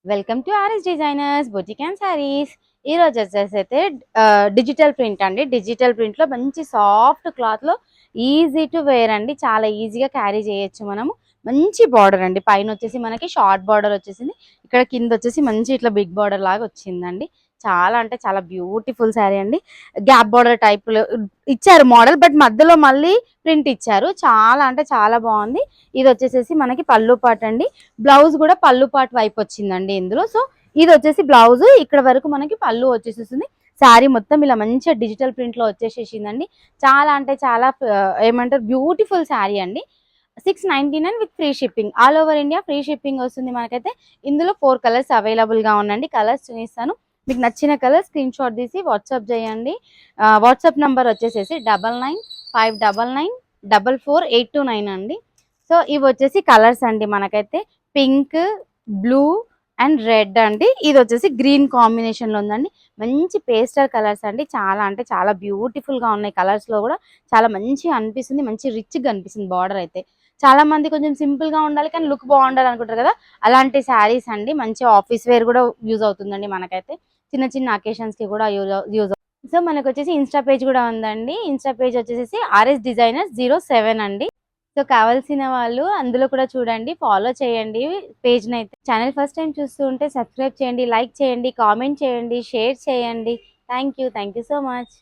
Welcome to RS designers boutique and saris. ఈ రోజు వచ్చేసి అయితే డిజిటల్ ప్రింట్ అండి. డిజిటల్ ప్రింట్ లో మంచి సాఫ్ట్ క్లాత్ లో ఈజీ టు వేర్ అండి. చాలా ఈజీగా క్యారీ చేయొచ్చు మనము. మంచి బార్డర్ అండి. పైన వచ్చేసి మనకి షార్ట్ బార్డర్ వచ్చేసింది. ఇక్కడ కింద వచ్చేసి మంచి ఇట్లా బిగ్ బార్డర్ లాగా వచ్చిందండి. చాలా అంటే చాలా బ్యూటిఫుల్ శారీ అండి. గ్యాప్ బార్డర్ టైప్ లో ఇచ్చారు మోడల్, బట్ మధ్యలో మళ్ళీ ప్రింట్ ఇచ్చారు. చాలా అంటే చాలా బాగుంది. ఇది వచ్చేసేసి మనకి పళ్ళు పాట అండి. బ్లౌజ్ కూడా పళ్ళు పాటు వైపు వచ్చిందండి ఇందులో. సో ఇది వచ్చేసి బ్లౌజ్, ఇక్కడ వరకు మనకి పళ్ళు వచ్చేసేసింది. శారీ మొత్తం ఇలా మంచిగా డిజిటల్ ప్రింట్ లో వచ్చేసేసిందండి. చాలా అంటే చాలా ఏమంటారు బ్యూటిఫుల్ శారీ అండి. 699 with free shipping, all over India free shipping వస్తుంది మనకైతే. ఇందులో 4 కలర్స్ అవైలబుల్ గా ఉండండి. కలర్స్ చూపిస్తాను. మీకు నచ్చిన కలర్ స్క్రీన్ షాట్ తీసి వాట్సాప్ చేయండి. వాట్సాప్ నంబర్ వచ్చేసేసి 995999444829 అండి. సో ఇవి వచ్చేసి కలర్స్ అండి. మనకైతే పింక్, బ్లూ అండ్ రెడ్ అండి. ఇది వచ్చేసి గ్రీన్ కాంబినేషన్ లో ఉందండి. మంచి పేస్టల్ కలర్స్ అండి. చాలా అంటే చాలా బ్యూటిఫుల్ గా ఉన్నాయి. కలర్స్ లో కూడా చాలా మంచిగా అనిపిస్తుంది. మంచి రిచ్ గా అనిపిస్తుంది బార్డర్ అయితే. చాలా మంది కొంచెం సింపుల్ గా ఉండాలి కానీ లుక్ బాగుండాలి అనుకుంటారు కదా, అలాంటి శారీస్ అండి. మంచి ఆఫీస్ వేర్ కూడా యూజ్ అవుతుందండి మనకైతే. చిన్న చిన్న అకేషన్స్ కి కూడా యూజ్. సో మనకు వచ్చేసి ఇన్స్టా పేజ్ కూడా ఉందండి. ఇన్స్టా పేజ్ వచ్చేసి ఆర్ఎస్ డిజైనర్స్ 07 అండి. సో కావాల్సిన వాళ్ళు అందులో కూడా చూడండి, ఫాలో చేయండి పేజ్ని అయితే. ఛానల్ ఫస్ట్ టైం చూస్తూ ఉంటే సబ్స్క్రైబ్ చేయండి, లైక్ చేయండి, కామెంట్ చేయండి, షేర్ చేయండి. Thank you so much.